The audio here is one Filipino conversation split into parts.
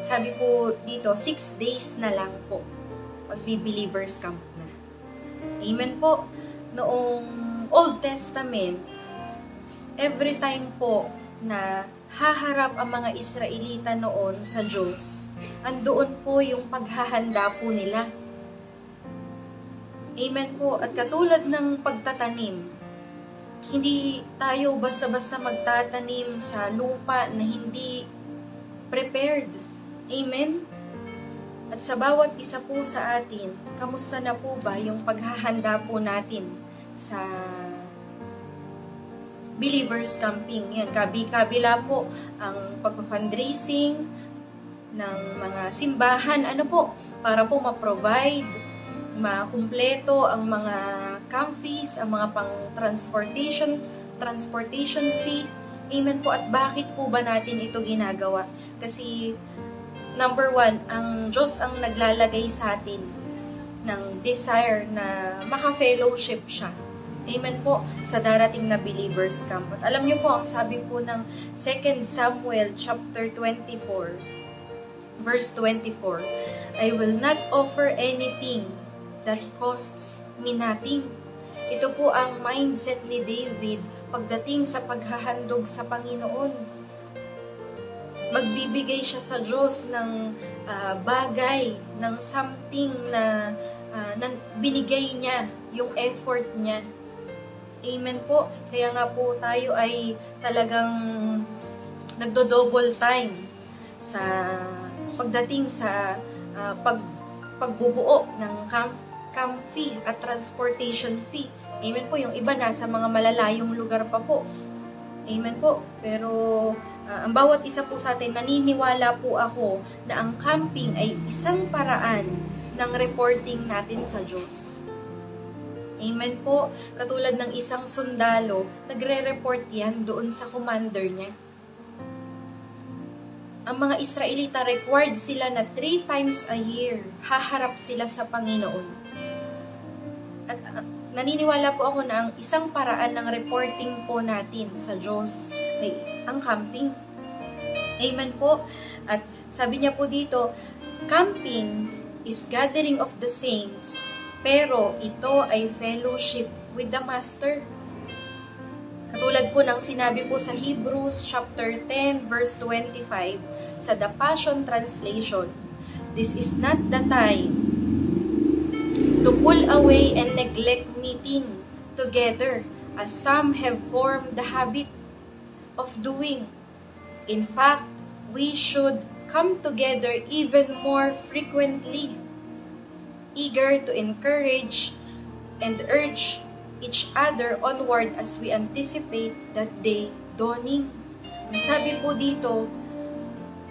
Sabi po dito, 6 days na lang po. Magbi-believers camp na. Amen po. Noong Old Testament, every time po na haharap ang mga Israelita noon sa Diyos, andoon po yung paghahanda po nila. Amen po. At katulad ng pagtatanim, hindi tayo basta-basta magtatanim sa lupa na hindi prepared. Amen? At sa bawat isa po sa atin, kamusta na po ba yung paghahanda po natin sa believers camping? Yan, kabila po ang pag-fundraising ng mga simbahan, para po ma-provide, makumpleto ang mga camp fees, ang mga transportation fee. Amen po. At bakit po ba natin ito ginagawa? Kasi number 1, ang Diyos ang naglalagay sa atin ng desire na maka-fellowship siya. Amen po, sa darating na believers camp. At alam niyo po, ang sabi po ng 2 Samuel chapter 24, verse 24, I will not offer anything that costs me nothing. Ito po ang mindset ni David pagdating sa paghahandog sa Panginoon. Magbibigay siya sa Diyos ng bagay, ng something na binigay niya, yung effort niya. Amen po. Kaya nga po tayo ay talagang nagdo-double time sa pagdating sa pagbubuo ng camp fee at transportation fee. Amen po. Yung iba nasa mga malalayong lugar pa po. Amen po. Pero ang bawat isa po sa atin, naniniwala po ako na ang camping ay isang paraan ng reporting natin sa Diyos. Amen po. Katulad ng isang sundalo, nagre-report yan doon sa commander niya. Ang mga Israelita, required sila na 3 times a year, haharap sila sa Panginoon. At naniniwala po ako na ang isang paraan ng reporting po natin sa Diyos ay ang camping. Amen po. At sabi niya po dito, camping is gathering of the saints, pero ito ay fellowship with the Master. Katulad po ng sinabi po sa Hebrews chapter 10 verse 25 sa The Passion Translation, this is not the time to pull away and neglect meeting together as some have formed the habit of doing. In fact, we should come together even more frequently, eager to encourage and urge each other onward as we anticipate that day dawning. Ang sabi po dito,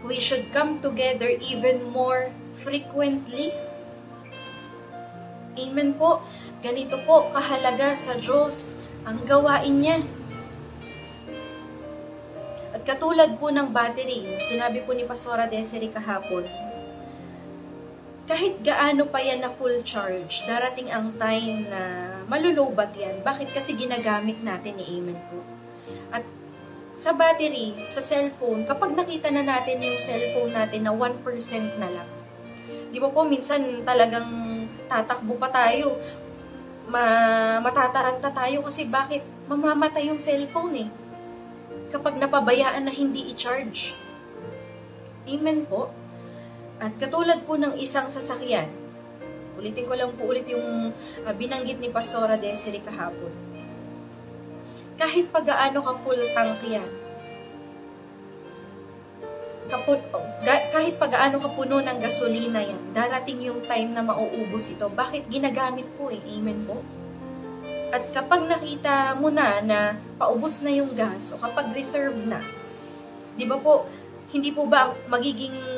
we should come together even more frequently. Amen po. Ganito po kahalaga sa Diyos ang gawain niya. At katulad po ng battery, sinabi po ni Pastora Desiree kahapon, kahit gaano pa yan na full charge, darating ang time na malulubat yan. Bakit? Kasi ginagamit natin ni Amen po. At sa battery, sa cellphone, kapag nakita na natin yung cellphone natin na 1% na lang, di ba po, minsan talagang tatakbo pa tayo, matataranta tayo kasi bakit? Mamamatay yung cellphone eh. Kapag napabayaan na hindi i-charge. Amen po. At katulad po ng isang sasakyan, ulitin ko lang po ulit yung binanggit ni Pastora Desiree kahapon. Kahit pagaano ka full tank yan, kahit pagaano ka puno ng gasolina yan, darating yung time na mauubos ito. Bakit? Ginagamit po eh. Amen po. At kapag nakita mo na paubos na yung gas o kapag reserve na, di ba po, hindi po ba magiging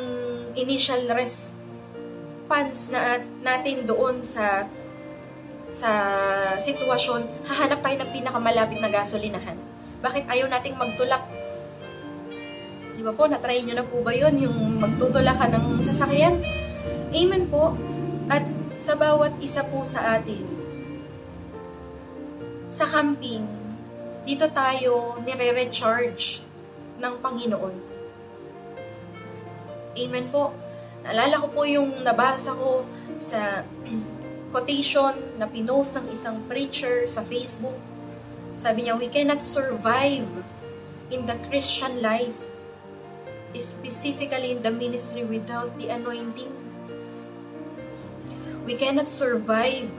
initial response natin doon sa sitwasyon, hahanap tayo ng pinakamalapit na gasolinahan? Bakit ayaw nating magtulak? Di ba po, na-try nyo na po ba yun, yung magtutulakan ng sasakyan? Amen po. At sa bawat isa po sa atin, sa camping, dito tayo nire-recharge ng Panginoon. Amen po. Naalala ko po yung nabasa ko sa quotation na pinost ng isang preacher sa Facebook. Sabi niya, we cannot survive in the Christian life, specifically in the ministry, without the anointing. We cannot survive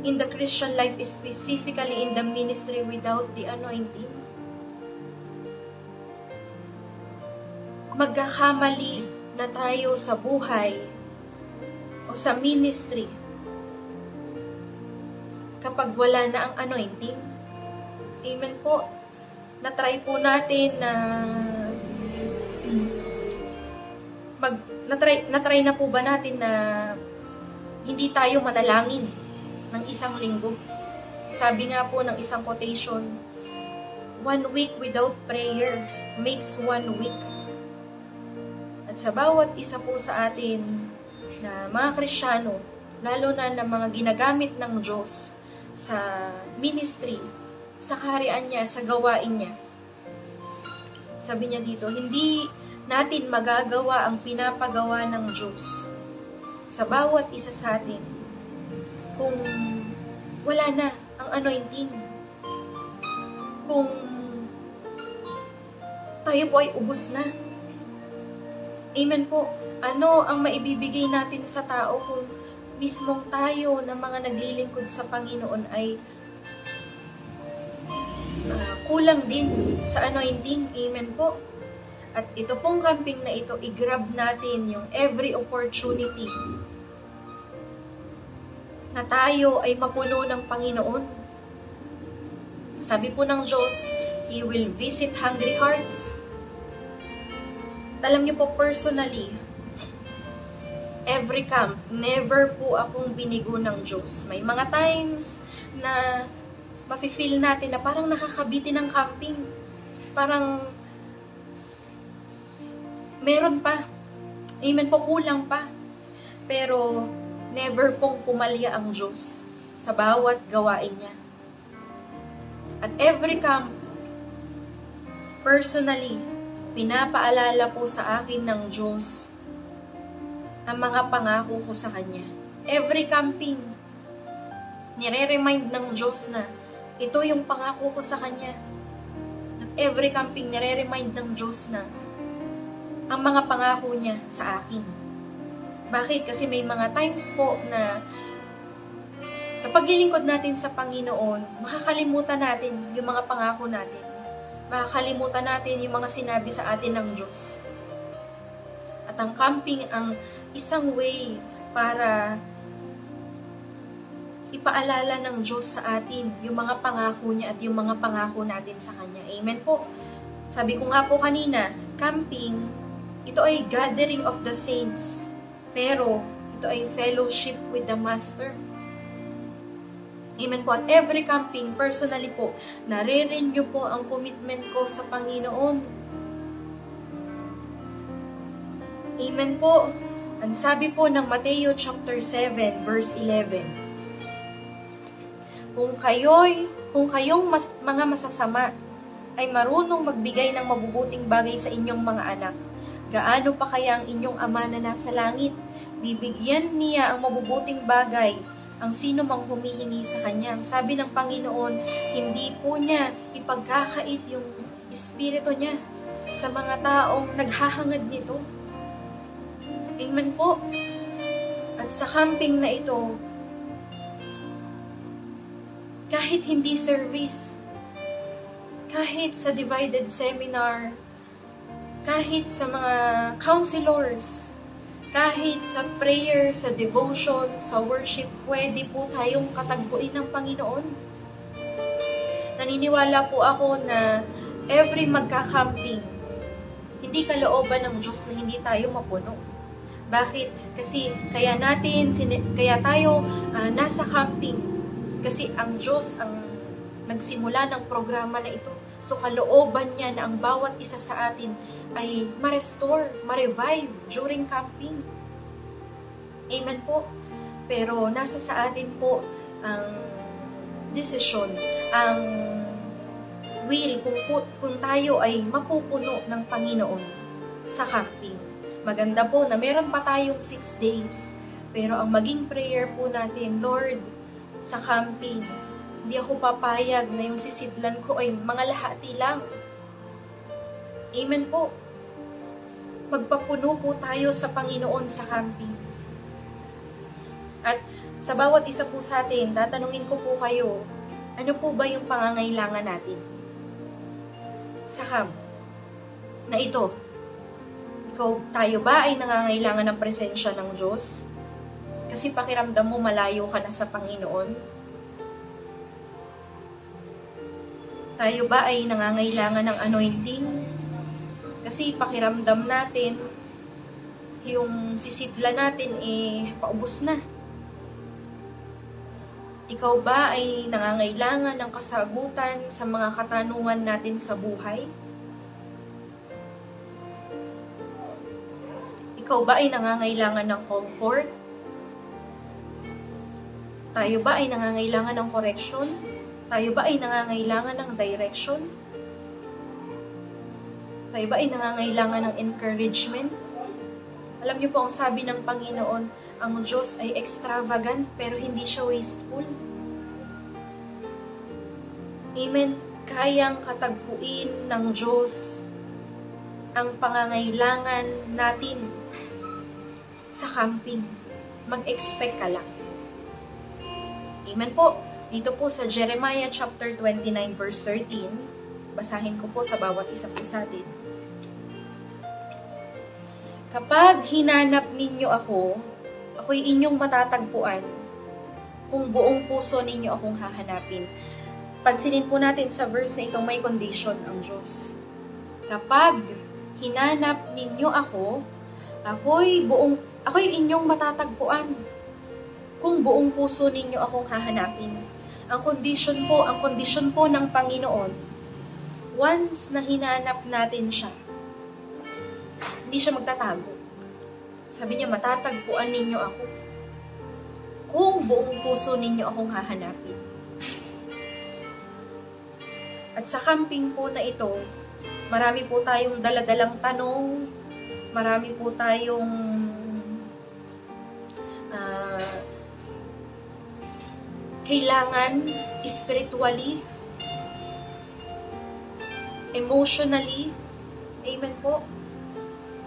in the Christian life, specifically in the ministry, without the anointing. Magkakamali na tayo sa buhay o sa ministry kapag wala na ang anointing. Amen po. Na-try po natin na na-try na po ba natin na hindi tayo manalangin ng isang linggo? Sabi nga po ng isang quotation, 1 week without prayer makes 1 week. At sa bawat isa po sa atin na mga Kristiyano, lalo na ng mga ginagamit ng Diyos sa ministry, sa kaharian niya, sa gawain niya. Sabi niya dito, hindi natin magagawa ang pinapagawa ng Diyos sa bawat isa sa atin kung wala na ang anointing. Kung tayo po ay ubos na. Amen po. Ano ang maibibigay natin sa tao kung mismong tayo na mga naglilingkod sa Panginoon ay kulang din sa anointing? Amen po. At ito pong camping na ito, i-grab natin yung every opportunity na tayo ay mapuno ng Panginoon. Sabi po ng Diyos, He will visit hungry hearts. Alam niyo po, personally, every camp, never po akong binigo ng Diyos. May mga times na mafe-feel natin na parang nakakabitin ng camping. Parang meron pa. Amen po, kulang pa. Pero never pong pumalya ang Diyos sa bawat gawain niya. At every camp, personally, pinapaalala po sa akin ng Diyos ang mga pangako ko sa Kanya. Every camping, nire-remind ng Diyos na ito yung pangako ko sa Kanya. At every camping, nire-remind ng Diyos na ang mga pangako niya sa akin. Bakit? Kasi may mga times po na sa paglilingkod natin sa Panginoon, makakalimutan natin yung mga pangako natin. Makakalimutan natin yung mga sinabi sa atin ng Diyos. At ang camping ang isang way para ipaalala ng Diyos sa atin yung mga pangako niya at yung mga pangako natin sa Kanya. Amen po. Sabi ko nga po kanina, camping, ito ay gathering of the saints. Pero, ito ay fellowship with the Master. Amen po. At every camping, personally po, nare-renew po ang commitment ko sa Panginoon. Amen po. Ang sabi po ng Mateo chapter 7, verse 11. Kung kayong mga masasama ay marunong magbigay ng mabubuting bagay sa inyong mga anak, gaano pa kaya ang inyong Ama na nasa langit? Bibigyan niya ang mabubuting bagay ang sino mang humihingi sa Kanya. Ang sabi ng Panginoon, hindi po niya ipagkakait yung Espiritu niya sa mga taong naghahangad nito. Amen po. At sa camping na ito, kahit hindi service, kahit sa divided seminar, kahit sa mga counselors, kahit sa prayer, sa devotion, sa worship, pwede po tayong katagpuin ng Panginoon. Naniniwala po ako na every magka-camping, hindi kalooban ng Diyos na hindi tayo mapuno. Bakit? Kasi kaya tayo nasa camping. Kasi ang Diyos ang nagsimula ng programa na ito. So, kalooban niya na ang bawat isa sa atin ay ma-restore, ma-revive during camping. Amen po. Pero, nasa sa atin po ang decision, ang will, kung tayo ay mapupuno ng Panginoon sa camping. maganda po na meron pa tayong 6 days. Pero ang maging prayer po natin, Lord, sa camping, hindi ako papayag na yung sisidlan ko ay mga lahati lang. Amen po. Magpapuno po tayo sa Panginoon sa camping. At sa bawat isa po sa atin, tatanungin ko po kayo, ano po ba yung pangangailangan natin sa camp na ito? Tayo ba ay nangangailangan ng presensya ng Diyos? Kasi pakiramdam mo malayo ka na sa Panginoon? Tayo ba ay nangangailangan ng anointing? Kasi pakiramdam natin, yung sisidla natin paubos na. Ikaw ba ay nangangailangan ng kasagutan sa mga katanungan natin sa buhay? Ikaw ba ay nangangailangan ng comfort? Tayo ba ay nangangailangan ng correction? Tayo ba ay nangangailangan ng direction? Tayo ba ay nangangailangan ng encouragement? Alam niyo po, ang sabi ng Panginoon, ang Diyos ay extravagant pero hindi siya wasteful. Amen. Kayang katagpuin ng Diyos ang pangangailangan natin sa camping. Mag-expect ka lang. Amen po. Dito po sa Jeremiah chapter 29 verse 13, basahin ko po sa bawat isa po sa atin. Kapag hinanap ninyo ako, ako'y inyong matatagpuan. Kung buong puso ninyo akong hahanapin. Pansinin po natin sa verse na ito, may condition ang Diyos. Kapag hinanap ninyo ako, ako'y inyong matatagpuan. Kung buong puso ninyo akong hahanapin. Ang kondisyon po ng Panginoon, once na hinanap natin siya, hindi siya magtatago. Sabi niya, matatagpuan ninyo ako. Kung buong puso ninyo akong hahanapin. At sa camping po na ito, marami po tayong daladalang tanong, marami po tayong kailangan spiritually, emotionally, amen po.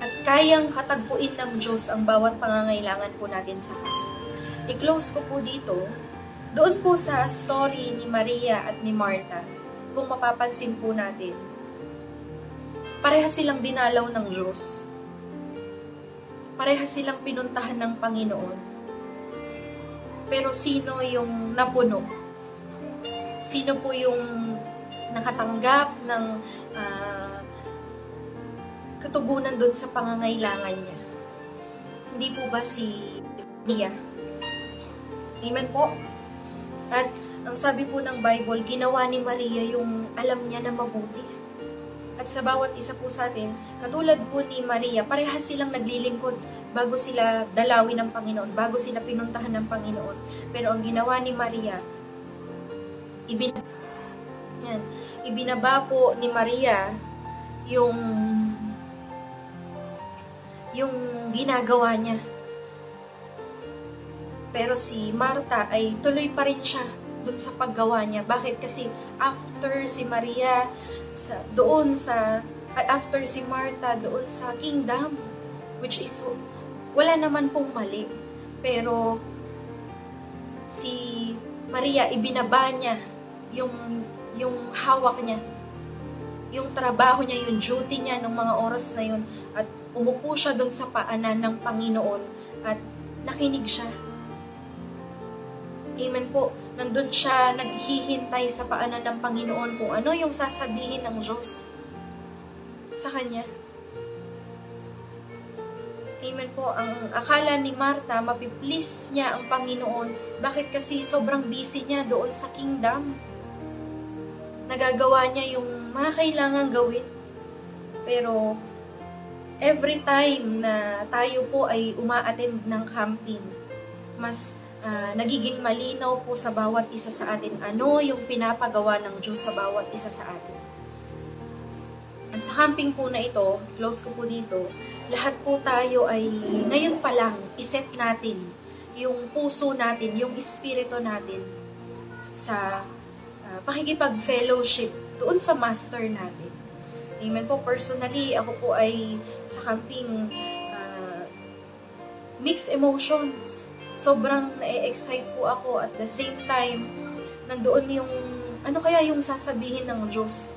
At kayang katagpuin ng Diyos ang bawat pangangailangan po natin sa Kanya. I-close ko po dito, doon po sa story ni Maria at ni Martha, kung mapapansin po natin, parehas silang dinalaw ng Diyos. Parehas silang pinuntahan ng Panginoon. Pero sino yung napuno? Sino po yung nakatanggap ng katugunan doon sa pangangailangan niya? Hindi po ba si Maria? Amen po? At ang sabi po ng Bible, ginawa ni Maria yung alam niya na mabuti. At sa bawat isa po sa atin, katulad po ni Maria, parehas silang naglilingkod bago sila dalawin ng Panginoon, bago sila pinuntahan ng Panginoon. Pero ang ginawa ni Maria, ibinaba po ni Maria yung ginagawa niya. Pero si Martha ay tuloy pa rin siya dun sa paggawa niya. Bakit? Kasi after si Maria, after si Martha doon sa kingdom, which is, wala naman pong mali. Pero, si Maria, ibinaba niya yung hawak niya, yung trabaho niya, yung duty niya ng mga oras na yun, at umupo siya doon sa paanan ng Panginoon, at nakinig siya. Amen po. Nandun siya naghihintay sa paanan ng Panginoon kung ano yung sasabihin ng Diyos sa kanya. Amen po. Ang akala ni Martha, mapiplease niya ang Panginoon. Bakit? Kasi sobrang busy niya doon sa kingdom. Nagagawa niya yung mga kailangang gawin. Pero, every time na tayo po ay uma-attend ng camping, mas nagiging malinaw po sa bawat isa sa atin ano yung pinapagawa ng Diyos sa bawat isa sa atin. At At sa camping po na ito, close ko po dito, lahat po tayo ay ngayon pa lang iset natin yung puso natin, yung espiritu natin sa pakikipag-fellowship doon sa master natin. Amen po. Personally, ako po ay sa camping mixed emotions. Sobrang na-excite po ako at the same time, nandoon yung ano kaya yung sasabihin ng Diyos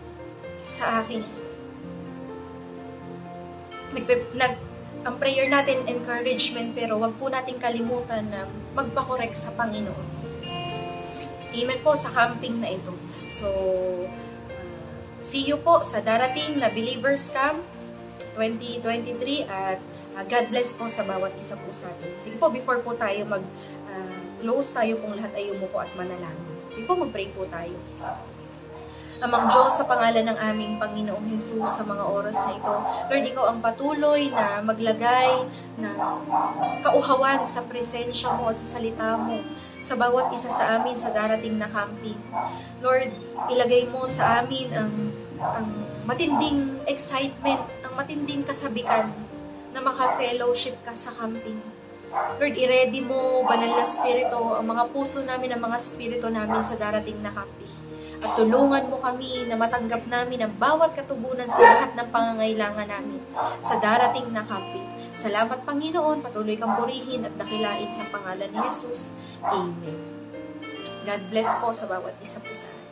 sa akin. Ang prayer natin, encouragement, pero wag po natin kalimutan na magpakorek sa Panginoon. Amen po sa camping na ito. So, see you po sa darating na Believers Camp 2023 at God bless po sa bawat isa po sa atin. Sige po, before po tayo mag-close tayo pong lahat ay umuko at manalangin. Sige po, mag-pray po tayo. Amang Diyos, sa pangalan ng aming Panginoong Jesus, sa mga oras na ito, Lord, Ikaw ang patuloy na maglagay ng kauhawan sa presensya mo at sa salita mo sa bawat isa sa amin sa darating na camping. Lord, ilagay mo sa amin ang matinding excitement, ang matinding kasabikan na maka-fellowship ka sa camping. Lord, i-ready mo, Banal na Espiritu, ang mga puso namin, ang mga espiritu namin sa darating na camping. At tulungan mo kami na matanggap namin ang bawat katugunan sa lahat ng pangangailangan namin sa darating na camping. Salamat, Panginoon. Patuloy kang purihin at dakilain sa pangalan ni Jesus. Amen. God bless po sa bawat isa po sa atin.